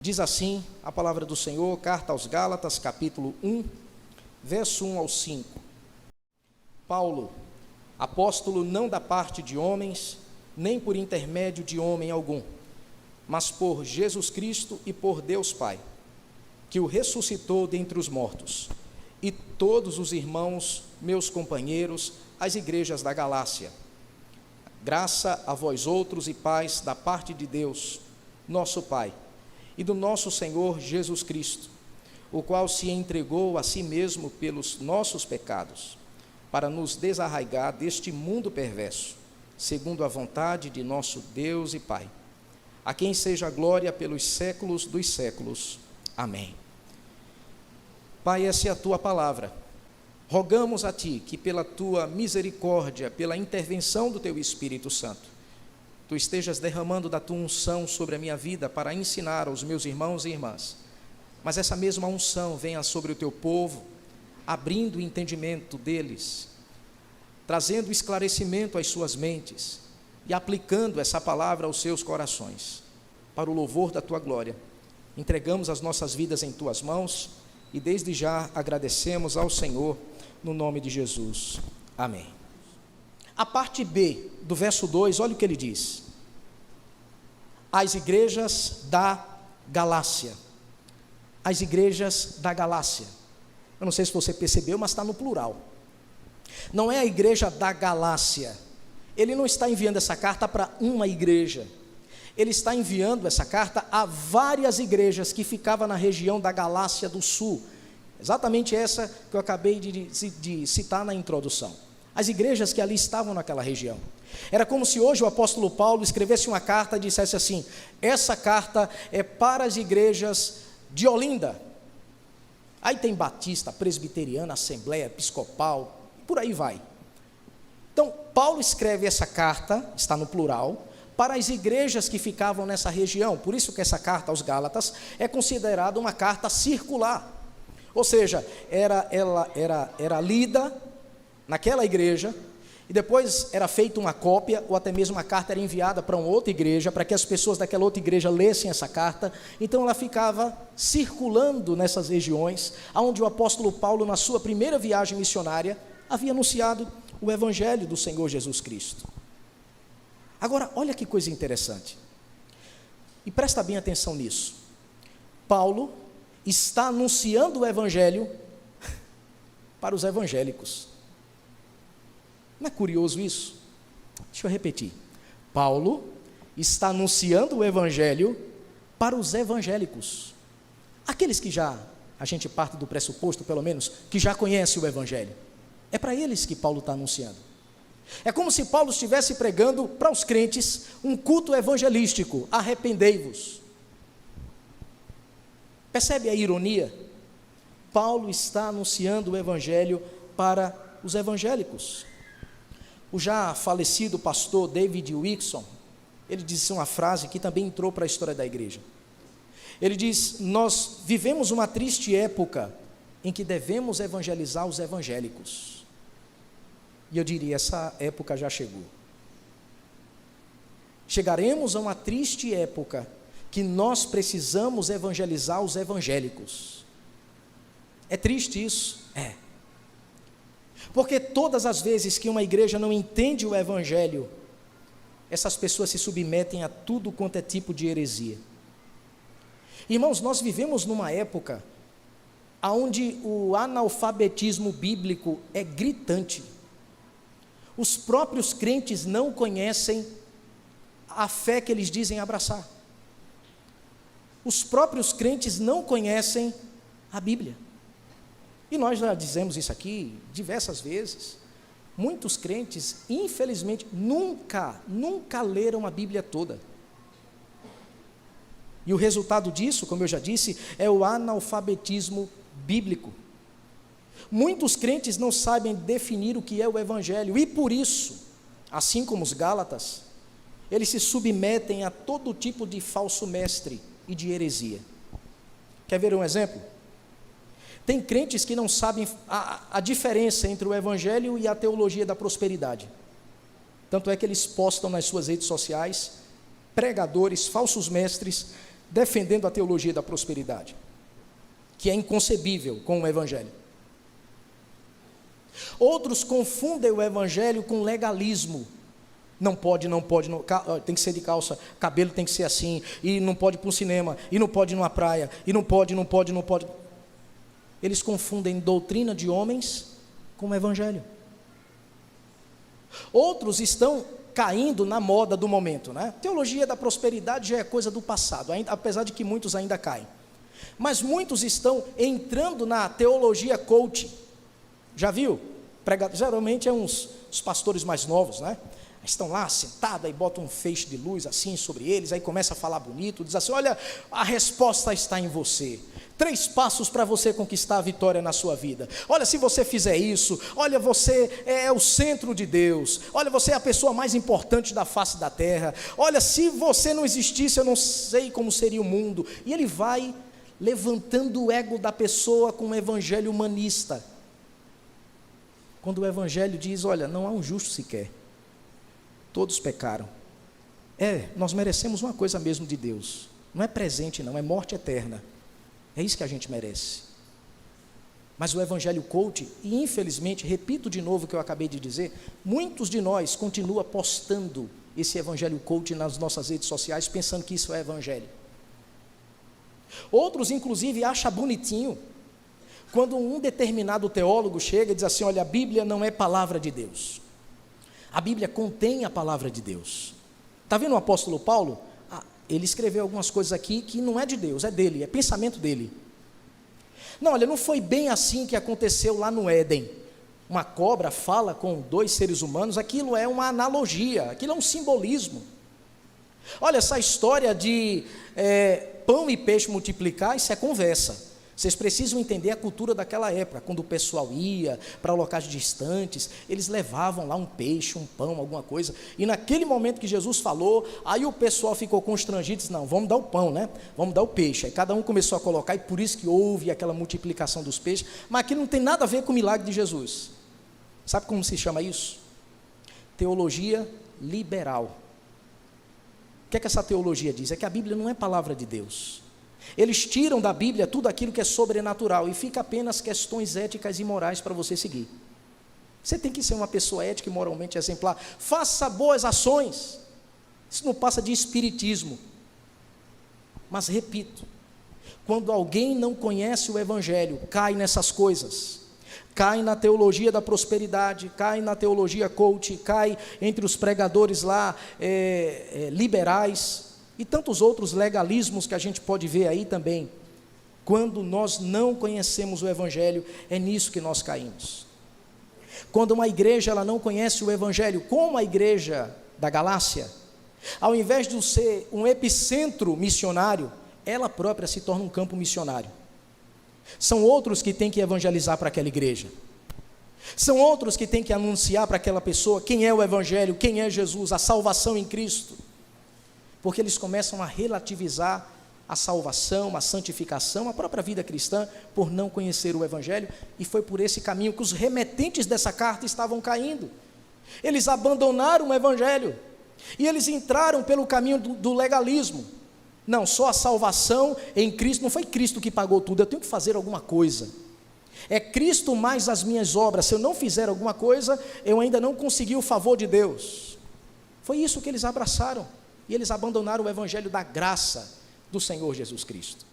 Diz assim a palavra do Senhor, carta aos Gálatas, capítulo 1, verso 1 ao 5. Paulo, apóstolo não da parte de homens, nem por intermédio de homem algum, mas por Jesus Cristo e por Deus Pai, que o ressuscitou dentre os mortos, e todos os irmãos, meus companheiros, as igrejas da Galácia. Graça a vós outros e paz da parte de Deus, nosso Pai, e do nosso Senhor Jesus Cristo, o qual se entregou a si mesmo pelos nossos pecados, para nos desarraigar deste mundo perverso, segundo a vontade de nosso Deus e Pai, a quem seja a glória pelos séculos dos séculos. Amém. Pai, essa é a tua palavra. Rogamos a ti que pela tua misericórdia, pela intervenção do teu Espírito Santo, tu estejas derramando da tua unção sobre a minha vida para ensinar aos meus irmãos e irmãs, mas essa mesma unção venha sobre o teu povo, abrindo o entendimento deles, trazendo esclarecimento às suas mentes e aplicando essa palavra aos seus corações, para o louvor da tua glória. Entregamos as nossas vidas em tuas mãos e desde já agradecemos ao Senhor no nome de Jesus. Amém. A parte B do verso 2, olha o que ele diz: as igrejas da Galácia. As igrejas da Galácia. Eu não sei se você percebeu, mas está no plural. Não é a igreja da Galácia. Ele não está enviando essa carta para uma igreja. Ele está enviando essa carta a várias igrejas que ficavam na região da Galácia do Sul. Exatamente essa que eu acabei de citar na introdução. As igrejas que ali estavam naquela região. Era como se hoje o apóstolo Paulo escrevesse uma carta e dissesse assim: essa carta é para as igrejas de Olinda. Aí tem batista, presbiteriana, assembleia, episcopal, por aí vai. Então, Paulo escreve essa carta, está no plural, para as igrejas que ficavam nessa região. Por isso que essa carta aos Gálatas é considerada uma carta circular. Ou seja, era lida naquela igreja, e depois era feita uma cópia, ou até mesmo a carta era enviada para uma outra igreja, para que as pessoas daquela outra igreja lessem essa carta. Então ela ficava circulando nessas regiões, onde o apóstolo Paulo, na sua primeira viagem missionária, havia anunciado o evangelho do Senhor Jesus Cristo. Agora, olha que coisa interessante, e presta bem atenção nisso. Paulo está anunciando o evangelho para os evangélicos. Não é curioso isso? Deixa eu repetir. Paulo está anunciando o evangelho para os evangélicos. Aqueles que a gente parte do pressuposto, pelo menos, que já conhecem o evangelho. É para eles que Paulo está anunciando. É como se Paulo estivesse pregando para os crentes um culto evangelístico: arrependei-vos. Percebe a ironia? Paulo está anunciando o evangelho para os evangélicos. O já falecido pastor David Wilkerson, ele disse uma frase que também entrou para a história da igreja. Ele diz: nós vivemos uma triste época em que devemos evangelizar os evangélicos. E eu diria, essa época já chegou. Chegaremos a uma triste época que nós precisamos evangelizar os evangélicos. É triste isso? É. Porque todas as vezes que uma igreja não entende o evangelho, essas pessoas se submetem a tudo quanto é tipo de heresia. Irmãos, nós vivemos numa época onde o analfabetismo bíblico é gritante. Os próprios crentes não conhecem a fé que eles dizem abraçar. Os próprios crentes não conhecem a Bíblia. E nós já dizemos isso aqui diversas vezes. Muitos crentes, infelizmente, nunca leram a Bíblia toda. E o resultado disso, como eu já disse, é o analfabetismo bíblico. Muitos crentes não sabem definir o que é o evangelho, e por isso, assim como os Gálatas, eles se submetem a todo tipo de falso mestre e de heresia. Quer ver um exemplo? Tem crentes que não sabem a diferença entre o evangelho e a teologia da prosperidade. Tanto é que eles postam nas suas redes sociais pregadores, falsos mestres, defendendo a teologia da prosperidade, que é inconcebível com o evangelho. Outros confundem o evangelho com legalismo. Não pode, tem que ser de calça, cabelo tem que ser assim, e não pode ir para o cinema, e não pode ir numa praia, e não pode. Eles confundem doutrina de homens com o evangelho. Outros estão caindo na moda do momento, né? Teologia da prosperidade já é coisa do passado, apesar de que muitos ainda caem. Mas muitos estão entrando na teologia coach. Já viu? Geralmente é os pastores mais novos, né? Estão lá sentados, aí botam um feixe de luz assim sobre eles, aí começa a falar bonito, diz assim: olha, a resposta está em você. 3 passos para você conquistar a vitória na sua vida. Olha, se você fizer isso, olha, você é o centro de Deus. Olha, você é a pessoa mais importante da face da terra. Olha, se você não existisse, eu não sei como seria o mundo. E ele vai levantando o ego da pessoa com um evangelho humanista. Quando o evangelho diz: olha, não há um justo sequer. Todos pecaram. Nós merecemos uma coisa mesmo de Deus. Não é presente não, é morte eterna. É isso que a gente merece. Mas o evangelho coach, e infelizmente, repito de novo o que eu acabei de dizer, muitos de nós continuam postando esse evangelho coach nas nossas redes sociais, pensando que isso é evangelho. Outros, inclusive, acham bonitinho quando um determinado teólogo chega e diz assim: olha, a Bíblia não é palavra de Deus. A Bíblia contém a palavra de Deus. Está vendo o apóstolo Paulo? Ele escreveu algumas coisas aqui que não é de Deus, é dele, é pensamento dele. Não, olha, não foi bem assim que aconteceu lá no Éden. Uma cobra fala com 2 seres humanos, aquilo é uma analogia, aquilo é um simbolismo. Olha, essa história de pão e peixe multiplicar, isso é conversa. Vocês precisam entender a cultura daquela época. Quando o pessoal ia para locais distantes, eles levavam lá um peixe, um pão, alguma coisa. E naquele momento que Jesus falou, aí o pessoal ficou constrangido e disse: não, vamos dar o pão, né? Vamos dar o peixe. Aí cada um começou a colocar, e por isso que houve aquela multiplicação dos peixes. Mas aquilo não tem nada a ver com o milagre de Jesus. Sabe como se chama isso? Teologia liberal. O que é que essa teologia diz? É que a Bíblia não é palavra de Deus. Eles tiram da Bíblia tudo aquilo que é sobrenatural e fica apenas questões éticas e morais para você seguir. Você tem que ser uma pessoa ética e moralmente exemplar. Faça boas ações. Isso não passa de espiritismo. Mas repito, quando alguém não conhece o evangelho, cai nessas coisas. Cai na teologia da prosperidade, cai na teologia coach, cai entre os pregadores lá liberais e tantos outros legalismos que a gente pode ver aí também. Quando nós não conhecemos o evangelho, é nisso que nós caímos. Quando uma igreja ela não conhece o evangelho, como a igreja da Galácia, ao invés de ser um epicentro missionário, ela própria se torna um campo missionário. São outros que têm que evangelizar para aquela igreja. São outros que têm que anunciar para aquela pessoa quem é o evangelho, quem é Jesus, a salvação em Cristo. Porque eles começam a relativizar a salvação, a santificação, a própria vida cristã, por não conhecer o evangelho, e foi por esse caminho que os remetentes dessa carta estavam caindo. Eles abandonaram o evangelho, e eles entraram pelo caminho do legalismo. Não, só a salvação em Cristo, não foi Cristo que pagou tudo, eu tenho que fazer alguma coisa. É Cristo mais as minhas obras, se eu não fizer alguma coisa, eu ainda não consegui o favor de Deus. Foi isso que eles abraçaram. E eles abandonaram o evangelho da graça do Senhor Jesus Cristo.